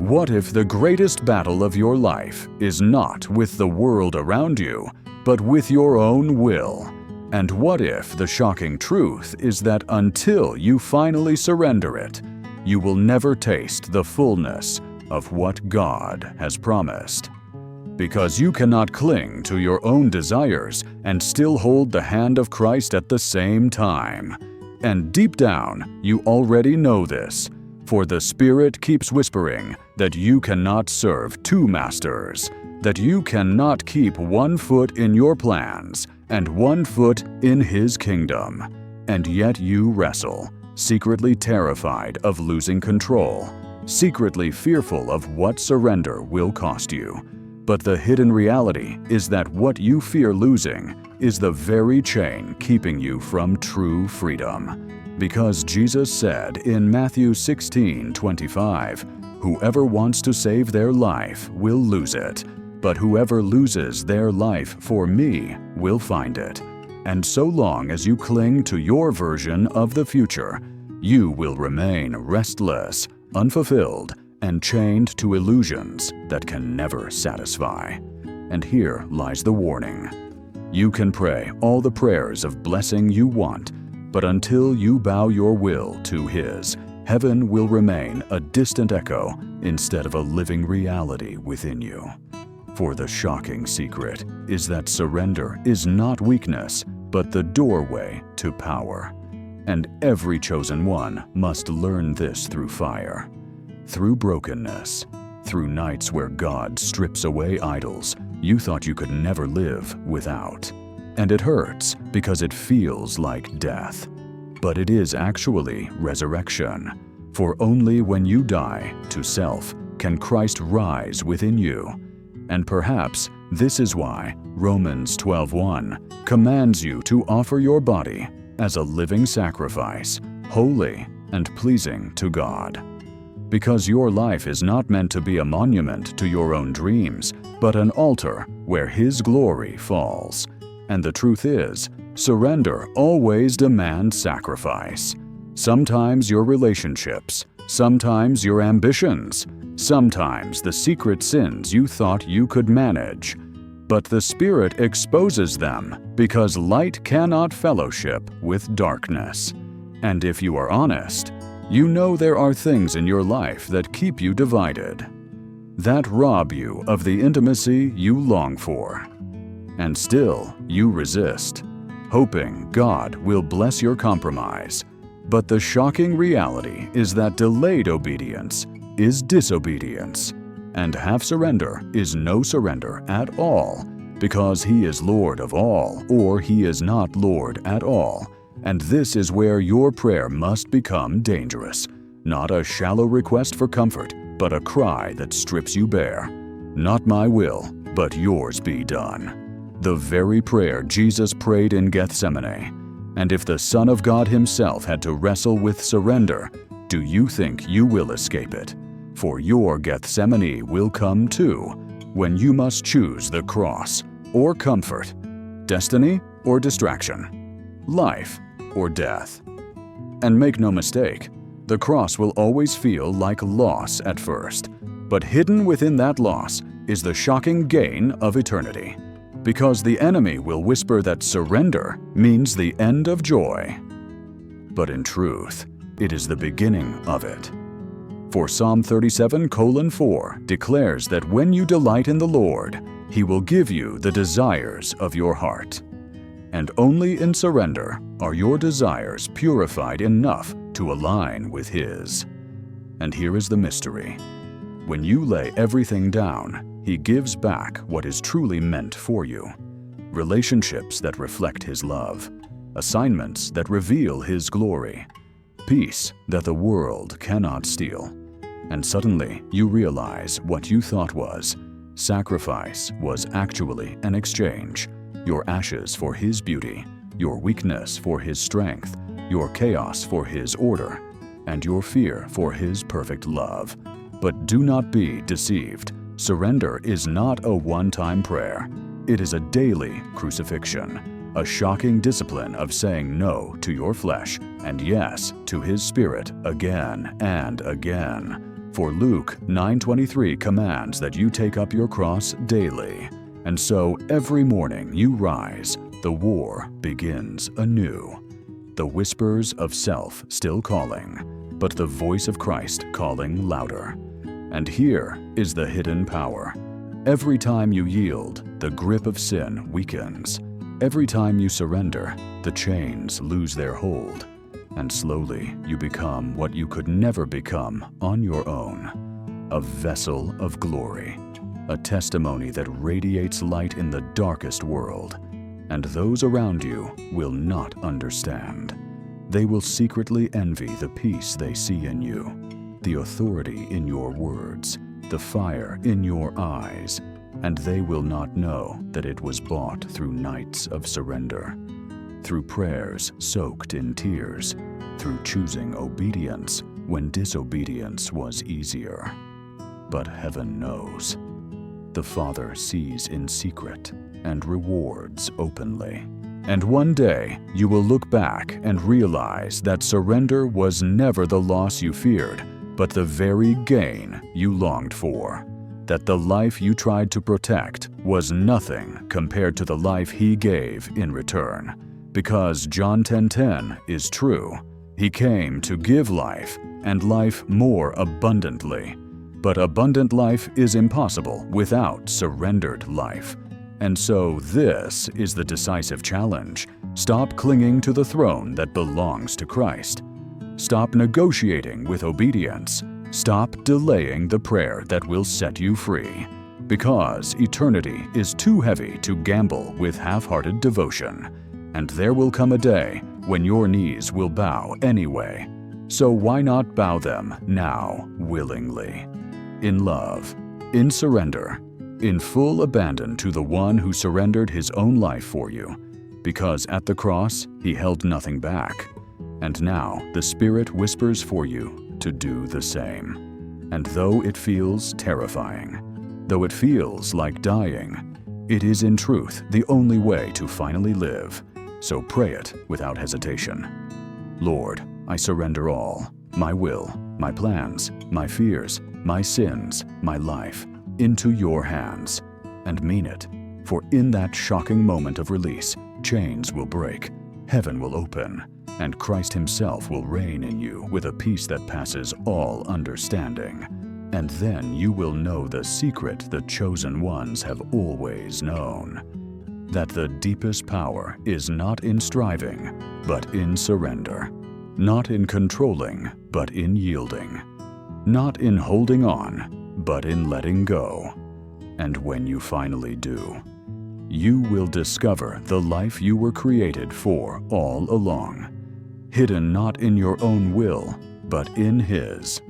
What if the greatest battle of your life is not with the world around you, but with your own will? And what if the shocking truth is that until you finally surrender it, you will never taste the fullness of what God has promised? Because you cannot cling to your own desires and still hold the hand of Christ at the same time. And deep down, you already know this, for the Spirit keeps whispering that you cannot serve two masters, that you cannot keep one foot in your plans and one foot in His kingdom. And yet you wrestle, secretly terrified of losing control, secretly fearful of what surrender will cost you. But the hidden reality is that what you fear losing is the very chain keeping you from true freedom. Because Jesus said in Matthew 16:25, "Whoever wants to save their life will lose it, but whoever loses their life for me will find it." And so long as you cling to your version of the future, you will remain restless, unfulfilled, and chained to illusions that can never satisfy. And here lies the warning. You can pray all the prayers of blessing you want, but until you bow your will to His, heaven will remain a distant echo instead of a living reality within you. For the shocking secret is that surrender is not weakness, but the doorway to power. And every chosen one must learn this through fire, through brokenness, through nights where God strips away idols you thought you could never live without. And it hurts because it feels like death. But it is actually resurrection. For only when you die to self can Christ rise within you. And perhaps this is why Romans 12:1 commands you to offer your body as a living sacrifice, holy and pleasing to God. Because your life is not meant to be a monument to your own dreams, but an altar where His glory falls. And the truth is, surrender always demands sacrifice. Sometimes your relationships, sometimes your ambitions, sometimes the secret sins you thought you could manage. But the Spirit exposes them because light cannot fellowship with darkness. And if you are honest, you know there are things in your life that keep you divided, that rob you of the intimacy you long for. And still, you resist, hoping God will bless your compromise. But the shocking reality is that delayed obedience is disobedience, and half surrender is no surrender at all, because He is Lord of all, or He is not Lord at all. And this is where your prayer must become dangerous, not a shallow request for comfort, but a cry that strips you bare. Not my will, but yours be done. The very prayer Jesus prayed in Gethsemane. And if the Son of God Himself had to wrestle with surrender, do you think you will escape it? For your Gethsemane will come too, when you must choose the cross or comfort, destiny or distraction, life or death. And make no mistake, the cross will always feel like loss at first, but hidden within that loss is the shocking gain of eternity. Because the enemy will whisper that surrender means the end of joy. But in truth, it is the beginning of it. For Psalm 37:4 declares that when you delight in the Lord, He will give you the desires of your heart. And only in surrender are your desires purified enough to align with His. And here is the mystery. When you lay everything down, He gives back what is truly meant for you. Relationships that reflect His love, assignments that reveal His glory, peace that the world cannot steal. And suddenly you realize what you thought was sacrifice was actually an exchange. Your ashes for His beauty, your weakness for His strength, your chaos for His order, and your fear for His perfect love. But do not be deceived. Surrender is not a one-time prayer. It is a daily crucifixion, a shocking discipline of saying no to your flesh and yes to His Spirit again and again. For Luke 9:23 commands that you take up your cross daily. And so every morning you rise, the war begins anew. The whispers of self still calling, but the voice of Christ calling louder. And here is the hidden power. Every time you yield, the grip of sin weakens. Every time you surrender, the chains lose their hold. And slowly you become what you could never become on your own. A vessel of glory. A testimony that radiates light in the darkest world. And those around you will not understand. They will secretly envy the peace they see in you, the authority in your words, the fire in your eyes, and they will not know that it was bought through nights of surrender, through prayers soaked in tears, through choosing obedience when disobedience was easier. But heaven knows. The Father sees in secret and rewards openly. And one day you will look back and realize that surrender was never the loss you feared, but the very gain you longed for. That the life you tried to protect was nothing compared to the life He gave in return. Because John 10:10 is true. He came to give life, and life more abundantly. But abundant life is impossible without surrendered life. And so this is the decisive challenge. Stop clinging to the throne that belongs to Christ. Stop negotiating with obedience. Stop delaying the prayer that will set you free. Because eternity is too heavy to gamble with half-hearted devotion. And there will come a day when your knees will bow anyway. So why not bow them now willingly? In love, in surrender, in full abandon to the one who surrendered His own life for you. Because at the cross, He held nothing back. And now the Spirit whispers for you to do the same. And though it feels terrifying, though it feels like dying, it is in truth the only way to finally live. So pray it without hesitation. Lord, I surrender all, my will, my plans, my fears, my sins, my life, into your hands. And mean it, for in that shocking moment of release, chains will break, heaven will open, and Christ Himself will reign in you with a peace that passes all understanding. And then you will know the secret the chosen ones have always known. That the deepest power is not in striving, but in surrender. Not in controlling, but in yielding. Not in holding on, but in letting go. And when you finally do, you will discover the life you were created for all along. Hidden not in your own will, but in His.